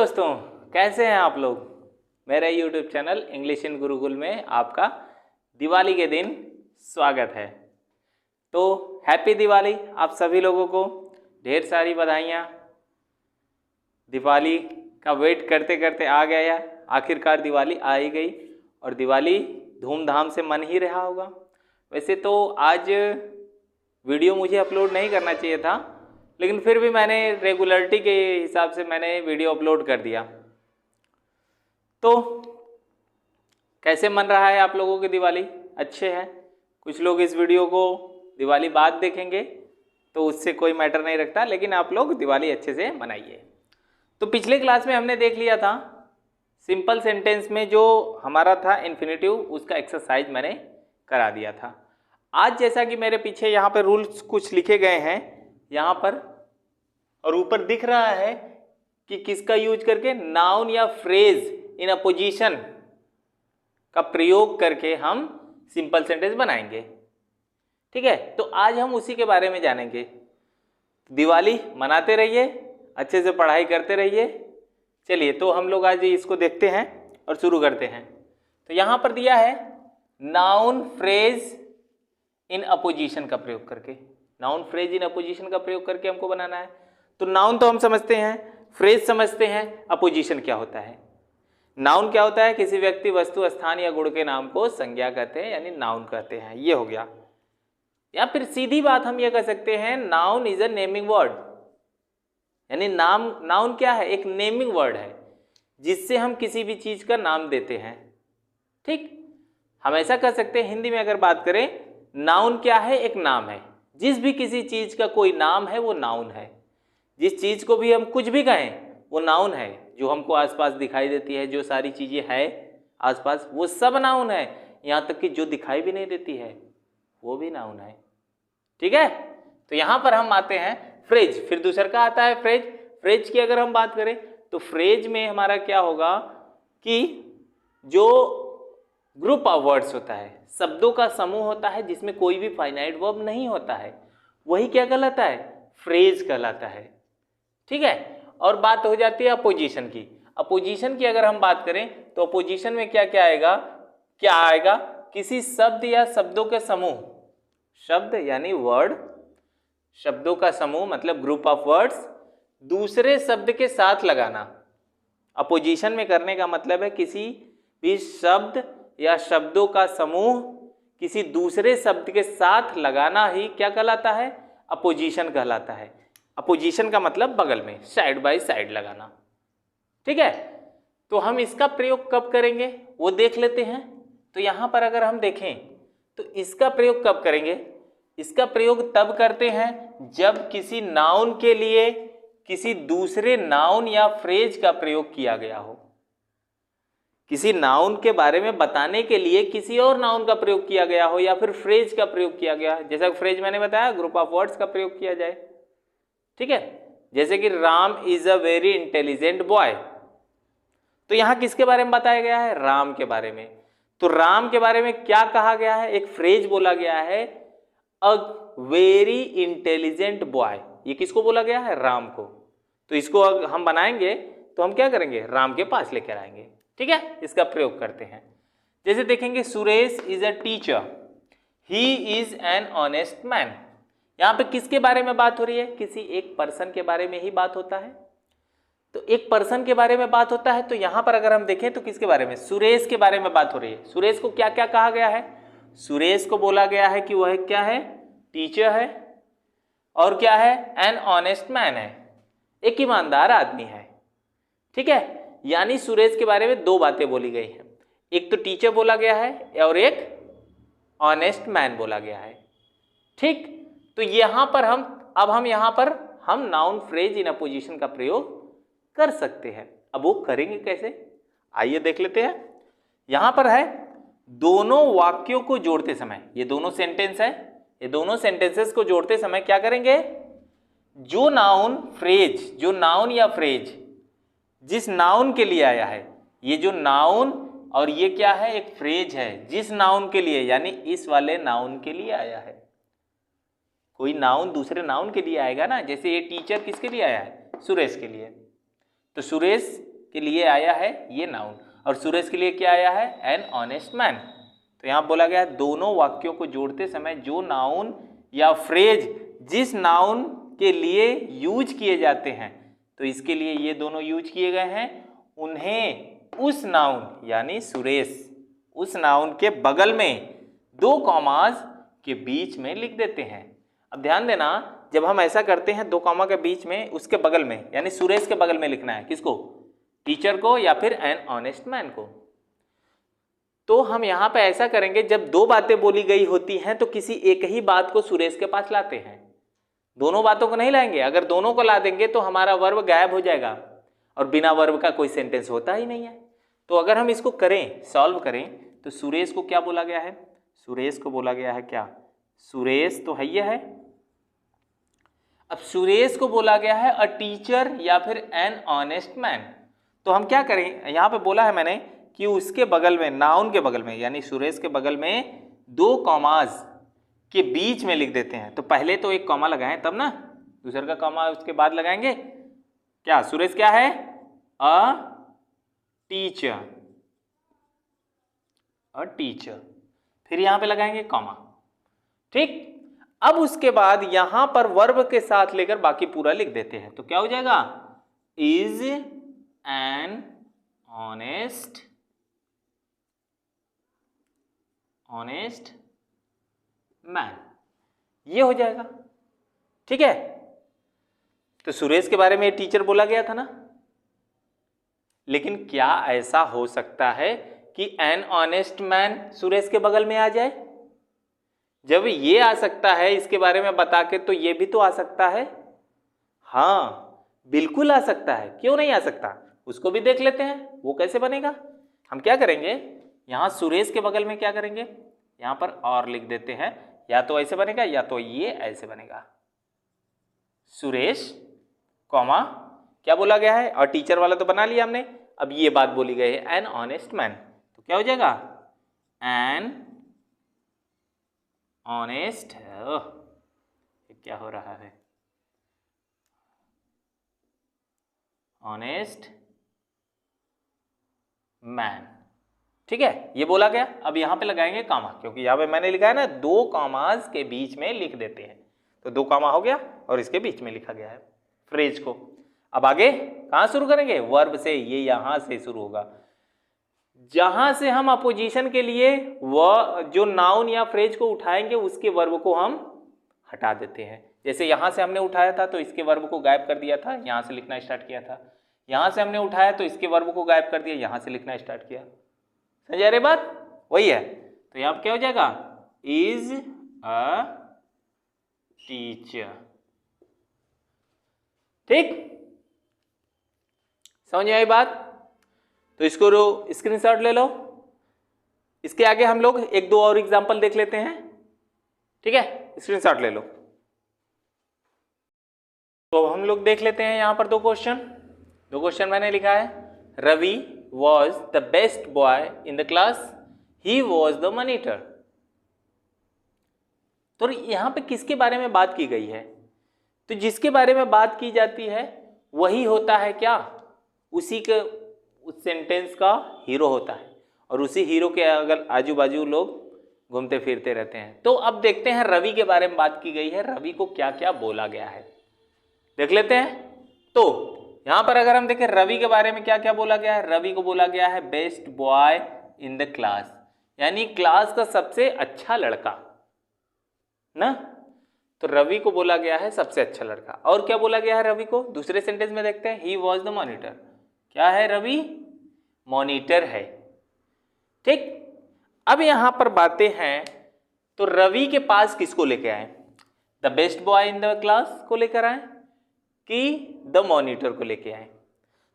दोस्तों, कैसे हैं आप लोग। मेरे YouTube channel English in Gurukul में आपका दिवाली के दिन स्वागत है। तो हैप्पी दिवाली आप सभी लोगों को, ढेर सारी बधाइयाँ। दिवाली का वेट करते करते आ गया, आखिरकार दिवाली आ ही गई और दिवाली धूमधाम से मन ही रहा होगा। वैसे तो आज वीडियो मुझे अपलोड नहीं करना चाहिए था, लेकिन फिर भी मैंने रेगुलरिटी के हिसाब से मैंने वीडियो अपलोड कर दिया। तो कैसे मन रहा है आप लोगों की दिवाली? अच्छे हैं। कुछ लोग इस वीडियो को दिवाली बाद देखेंगे तो उससे कोई मैटर नहीं रखता, लेकिन आप लोग दिवाली अच्छे से मनाइए। तो पिछले क्लास में हमने देख लिया था सिंपल सेंटेंस में जो हमारा था इन्फिनेटिव, उसका एक्सरसाइज मैंने करा दिया था। आज जैसा कि मेरे पीछे यहाँ पर रूल्स कुछ लिखे गए हैं यहाँ पर, और ऊपर दिख रहा है कि किसका यूज करके, नाउन या फ्रेज इन अपोजिशन का प्रयोग करके हम सिंपल सेंटेंस बनाएंगे। ठीक है, तो आज हम उसी के बारे में जानेंगे। दिवाली मनाते रहिए, अच्छे से पढ़ाई करते रहिए। चलिए, तो हम लोग आज इसको देखते हैं और शुरू करते हैं। तो यहाँ पर दिया है नाउन फ्रेज इन अपोजिशन का प्रयोग करके। नाउन फ्रेज इन अपोजिशन का प्रयोग करके हमको बनाना है। तो नाउन तो हम समझते हैं, फ्रेज समझते हैं, अपोजिशन क्या होता है। नाउन क्या होता है? किसी व्यक्ति, वस्तु, स्थान या गुण के नाम को संज्ञा कहते हैं, यानी नाउन कहते हैं। ये हो गया। या फिर सीधी बात हम ये कह सकते हैं, noun is a naming word. यानी नाउन क्या है? एक नेमिंग वर्ड है जिससे हम किसी भी चीज का नाम देते हैं। ठीक, हम ऐसा कह सकते हैं हिंदी में अगर बात करें, नाउन क्या है? एक नाम है। जिस भी किसी चीज का कोई नाम है वो नाउन है। जिस चीज को भी हम कुछ भी कहें वो नाउन है। जो हमको आसपास दिखाई देती है, जो सारी चीजें है आसपास, वो सब नाउन है। यहाँ तक कि जो दिखाई भी नहीं देती है वो भी नाउन है। ठीक है, तो यहाँ पर हम आते हैं फ्रेज। फिर दूसरा का आता है फ्रेज। फ्रेज की अगर हम बात करें तो फ्रेज में हमारा क्या होगा कि जो ग्रुप ऑफ वर्ड्स होता है, शब्दों का समूह होता है जिसमें कोई भी फाइनाइट वर्ब नहीं होता है, वही क्या कहलाता है? फ्रेज कहलाता है। ठीक है, और बात हो जाती है अपोजिशन की। अपोजिशन की अगर हम बात करें तो अपोजिशन में क्या क्या आएगा? क्या आएगा? किसी शब्द या शब्दों के समूह, शब्द यानी वर्ड, शब्दों का समूह मतलब ग्रुप ऑफ वर्ड्स, दूसरे शब्द के साथ लगाना। अपोजिशन में करने का मतलब है किसी भी शब्द या शब्दों का समूह किसी दूसरे शब्द के साथ लगाना ही क्या कहलाता है? अपोजिशन कहलाता है। अपोजिशन का मतलब बगल में, साइड बाय साइड लगाना। ठीक है, तो हम इसका प्रयोग कब करेंगे वो देख लेते हैं। तो यहाँ पर अगर हम देखें तो इसका प्रयोग कब करेंगे? इसका प्रयोग तब करते हैं जब किसी नाउन के लिए किसी दूसरे नाउन या फ्रेज का प्रयोग किया गया हो। किसी नाउन के बारे में बताने के लिए किसी और नाउन का प्रयोग किया गया हो, या फिर फ्रेज का प्रयोग किया गया। जैसा फ्रेज मैंने बताया, ग्रुप ऑफ वर्ड्स का प्रयोग किया जाए। ठीक है, जैसे कि Ram is a very intelligent boy. तो यहां किसके बारे में बताया गया है? राम के बारे में। तो राम के बारे में क्या कहा गया है? एक फ्रेज बोला गया है, अ वेरी इंटेलिजेंट बॉय। ये किसको बोला गया है? राम को। तो इसको हम बनाएंगे तो हम क्या करेंगे? राम के पास लेकर आएंगे। ठीक है, इसका प्रयोग करते हैं। जैसे देखेंगे, Suresh is a teacher, he is an honest man. यहाँ पे किसके बारे में बात हो रही है? किसी एक पर्सन के बारे में ही बात होता है। तो एक पर्सन के बारे में बात होता है, तो यहाँ पर अगर हम देखें तो किसके बारे में? सुरेश के बारे में बात हो रही है। सुरेश को क्या क्या कहा गया है? सुरेश को बोला गया है कि वह क्या है? टीचर है, और क्या है? एन ऑनेस्ट मैन है, एक ईमानदार आदमी है। ठीक है, यानी सुरेश के बारे में दो बातें बोली गई हैं। एक तो टीचर बोला गया है और एक ऑनेस्ट मैन बोला गया है। ठीक, तो यहां पर हम यहां पर हम नाउन फ्रेज इन अपोजिशन का प्रयोग कर सकते हैं। अब वो करेंगे कैसे, आइए देख लेते हैं। यहां पर है, दोनों वाक्यों को जोड़ते समय, ये दोनों सेंटेंस है, ये दोनों सेंटेंसेस को जोड़ते समय क्या करेंगे? जो नाउन फ्रेज, जो नाउन या फ्रेज जिस नाउन के लिए आया है, ये जो नाउन और ये क्या है? एक फ्रेज है जिस नाउन के लिए, यानी इस वाले नाउन के लिए आया है। कोई नाउन दूसरे नाउन के लिए आएगा ना, जैसे ये टीचर किसके लिए आया है? सुरेश के लिए। तो सुरेश के लिए आया है ये नाउन, और सुरेश के लिए क्या आया है, एन ऑनेस्ट मैन। तो यहाँ बोला गया है दोनों वाक्यों को जोड़ते समय जो नाउन या फ्रेज जिस नाउन के लिए यूज किए जाते हैं, तो इसके लिए ये दोनों यूज किए गए हैं, उन्हें उस नाउन यानी सुरेश उस नाउन के बगल में 2 कॉमास के बीच में लिख देते हैं। अब ध्यान देना, जब हम ऐसा करते हैं 2 कॉमा के बीच में, उसके बगल में यानी सुरेश के बगल में लिखना है, किसको, टीचर को या फिर एन ऑनेस्ट मैन को। तो हम यहाँ पे ऐसा करेंगे, जब 2 बातें बोली गई होती हैं तो किसी एक ही बात को सुरेश के पास लाते हैं, दोनों बातों को नहीं लाएंगे। अगर दोनों को ला देंगे तो हमारा वर्ब गायब हो जाएगा और बिना वर्ब का कोई सेंटेंस होता ही नहीं है। तो अगर हम इसको करें, सॉल्व करें, तो सुरेश को क्या बोला गया है, सुरेश को बोला गया है क्या, सुरेश तो है ये है। अब सुरेश को बोला गया है अ टीचर या फिर एन ऑनेस्ट मैन। तो हम क्या करें, यहाँ पे बोला है मैंने कि उसके बगल में, नाउन के बगल में यानी सुरेश के बगल में 2 कॉमास के बीच में लिख देते हैं। तो पहले तो एक कॉमा लगाएं तब ना, दूसरे का कॉमा उसके बाद लगाएंगे। क्या सुरेश क्या है, अ टीचर, अ टीचर, फिर यहां पे लगाएंगे कॉमा, ठीक। अब उसके बाद यहां पर वर्ब के साथ लेकर बाकी पूरा लिख देते हैं। तो क्या हो जाएगा, इज एन ऑनेस्ट मैन, ये हो जाएगा, ठीक है। तो सुरेश के बारे में टीचर बोला गया था ना, लेकिन क्या ऐसा हो सकता है कि एन ऑनेस्ट मैन सुरेश के बगल में आ जाए? जब ये आ सकता है इसके बारे में बता के, तो ये भी तो आ सकता है। हाँ बिल्कुल आ सकता है, क्यों नहीं आ सकता, उसको भी देख लेते हैं वो कैसे बनेगा। हम क्या करेंगे, यहाँ सुरेश के बगल में क्या करेंगे, यहाँ पर और लिख देते हैं, या तो ऐसे बनेगा या तो ये ऐसे बनेगा, सुरेश कॉमा क्या बोला गया है, और टीचर वाला तो बना लिया हमने। अब ये बात बोली गई है एन ऑनेस्ट मैन, तो क्या हो जाएगा, एन ऑनेस्ट, क्या हो रहा है, ऑनेस्ट मैन, ठीक है, ये बोला गया। अब यहां पे लगाएंगे कामा, क्योंकि यहां पे मैंने लिखा है ना 2 कॉमास के बीच में लिख देते हैं, तो 2 कॉमा हो गया और इसके बीच में लिखा गया है फ्रेज को। अब आगे कहां शुरू करेंगे, वर्ब से, ये यहां से शुरू होगा, जहां से हम अपोजिशन के लिए वह जो नाउन या फ्रेज को उठाएंगे उसके वर्ब को हम हटा देते हैं। जैसे यहां से हमने उठाया था तो इसके वर्ब को गायब कर दिया था, यहां से लिखना स्टार्ट किया था। यहां से हमने उठाया तो इसके वर्ब को गायब कर दिया, यहां से लिखना स्टार्ट किया। समझ आ रही बात, वही है। तो यहां क्या हो जाएगा, इज अ टीचर, ठीक, समझ में आई बात। तो इसको स्क्रीनशॉट ले लो। इसके आगे हम लोग 1-2 और एग्जांपल देख लेते हैं, ठीक है, स्क्रीनशॉट ले लो। तो हम लोग देख लेते हैं यहां पर 2 क्वेश्चन मैंने लिखा है, Ravi was the best boy in the class, he was the monitor. तो यहां पे किसके बारे में बात की गई है, तो जिसके बारे में बात की जाती है वही होता है क्या, उसी के उस सेंटेंस का हीरो होता है, और उसी हीरो के अगर आजू बाजू लोग घूमते फिरते रहते हैं। तो अब देखते हैं रवि के बारे में बात की गई है, रवि को क्या क्या बोला गया है देख लेते हैं। तो यहां पर अगर हम देखें रवि के बारे में क्या क्या बोला गया है, रवि को बोला गया है best boy in the class, यानी क्लास का सबसे अच्छा लड़का ना। तो रवि को बोला गया है सबसे अच्छा लड़का। और क्या बोला गया है रवि को, दूसरे सेंटेंस में देखते हैं, ही वॉज द मॉनिटर, क्या है रवि, मॉनिटर है, ठीक। अब यहां पर बातें हैं, तो रवि के पास किसको लेके आए, the best boy in the class को लेकर आए कि द मॉनिटर को लेके आए।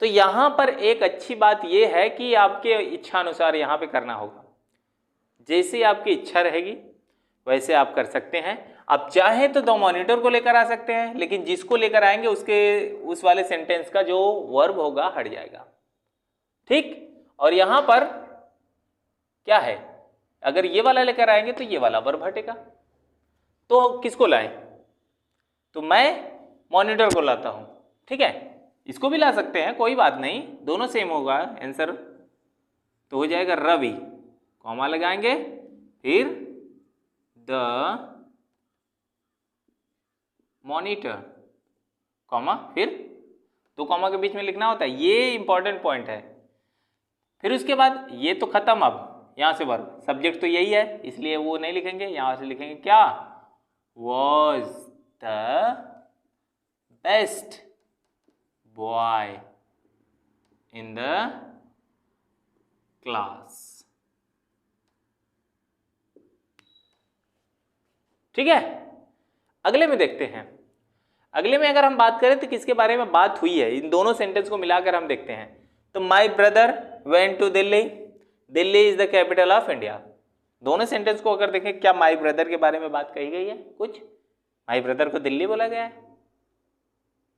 तो यहां पर एक अच्छी बात यह है कि आपके इच्छा अनुसार यहां पे करना होगा, जैसे आपकी इच्छा रहेगी वैसे आप कर सकते हैं। आप चाहे तो द मॉनिटर को लेकर आ सकते हैं, लेकिन जिसको लेकर आएंगे उसके उस वाले सेंटेंस का जो वर्ब होगा हट जाएगा, ठीक। और यहां पर क्या है, अगर ये वाला लेकर आएंगे तो ये वाला वर्ब हटेगा। तो किसको लाएं, तो मैं मॉनिटर को लाता हूं, ठीक है। इसको भी ला सकते हैं, कोई बात नहीं, दोनों सेम होगा आंसर। तो हो जाएगा रवि, कॉमा लगाएंगे, फिर द मॉनिटर, कॉमा, फिर दो कॉमा के बीच में लिखना होता है, ये इंपॉर्टेंट पॉइंट है। फिर उसके बाद ये तो खत्म, अब यहां से वर्ब, सब्जेक्ट तो यही है इसलिए वो नहीं लिखेंगे, यहां से लिखेंगे क्या, was the best boy in the class. ठीक है, अगले में देखते हैं। अगले में अगर हम बात करें तो किसके बारे में बात हुई है, इन दोनों सेंटेंस को मिलाकर हम देखते हैं। तो my brother went to Delhi, Delhi is the capital of India. दोनों सेंटेंस को अगर देखें, क्या माई ब्रदर के बारे में बात कही गई है कुछ, माई ब्रदर को दिल्ली बोला गया है,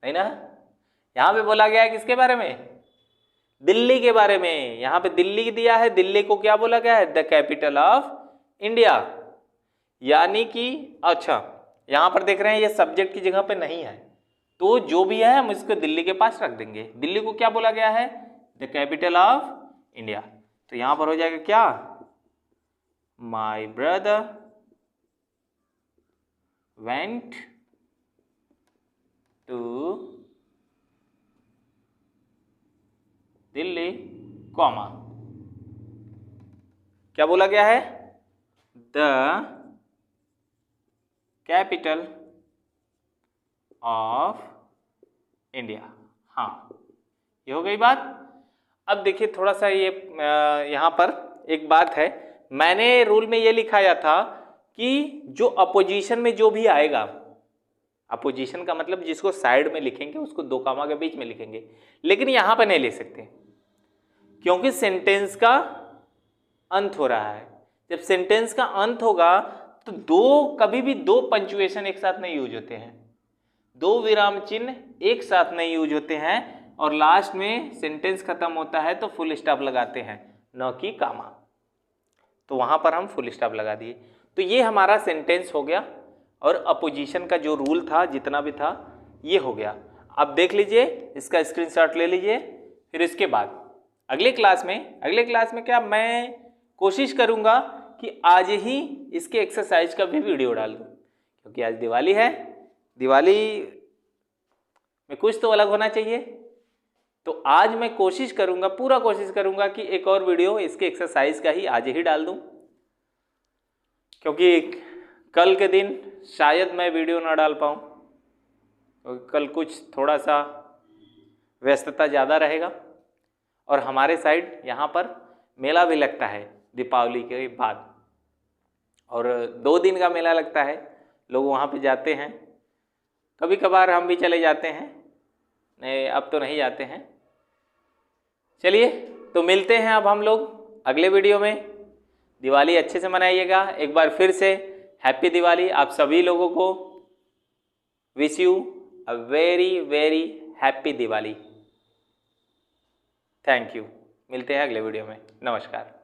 नहीं ना। यहां पे बोला गया है किसके बारे में, दिल्ली के बारे में। यहां पे दिल्ली दिया है, दिल्ली को क्या बोला गया है, द कैपिटल ऑफ इंडिया। यानी कि अच्छा, यहां पर देख रहे हैं ये सब्जेक्ट की जगह पे नहीं है, तो जो भी है हम इसको दिल्ली के पास रख देंगे। दिल्ली को क्या बोला गया है, द कैपिटल ऑफ इंडिया। तो यहां पर हो जाएगा क्या, my brother went to Delhi, comma, क्या बोला गया है, द कैपिटल ऑफ इंडिया। हाँ, ये हो गई बात। अब देखिए थोड़ा सा ये यहाँ पर एक बात है, मैंने रूल में ये लिखाया था कि जो अपोजिशन में जो भी आएगा, अपोजिशन का मतलब जिसको साइड में लिखेंगे उसको दो कॉमा के बीच में लिखेंगे, लेकिन यहाँ पर नहीं लिख सकते क्योंकि सेंटेंस का अंत हो रहा है। जब सेंटेंस का अंत होगा तो कभी भी दो पंचुएशन एक साथ नहीं यूज होते हैं, दो विराम चिन्ह एक साथ नहीं यूज होते हैं, और लास्ट में सेंटेंस खत्म होता है तो फुल स्टॉप लगाते हैं, न कि कामा। तो वहां पर हम फुल स्टॉप लगा दिए। तो ये हमारा सेंटेंस हो गया, और अपोजिशन का जो रूल था जितना भी था ये हो गया। आप देख लीजिए, इसका स्क्रीनशॉट ले लीजिए। फिर इसके बाद अगले क्लास में क्या मैं कोशिश करूंगा कि आज ही इसके एक्सरसाइज का भी वीडियो डाल दूं, क्योंकि आज दिवाली है, दिवाली में कुछ तो अलग होना चाहिए। तो आज मैं कोशिश करूंगा, पूरा कोशिश करूंगा कि एक और वीडियो इसके एक्सरसाइज का ही आज ही डाल दूं, क्योंकि कल के दिन शायद मैं वीडियो ना डाल पाऊं, क्योंकि कल कुछ थोड़ा सा व्यस्तता ज़्यादा रहेगा। और हमारे साइड यहाँ पर मेला भी लगता है दीपावली के बाद, और 2 दिन का मेला लगता है, लोग वहाँ पे जाते हैं, कभी कभार हम भी चले जाते हैं, नहीं अब तो नहीं जाते हैं। चलिए तो मिलते हैं अब हम लोग अगले वीडियो में। दिवाली अच्छे से मनाइएगा। एक बार फिर से हैप्पी दिवाली आप सभी लोगों को, wish you a very very happy Diwali. Thank you, मिलते हैं अगले वीडियो में, नमस्कार।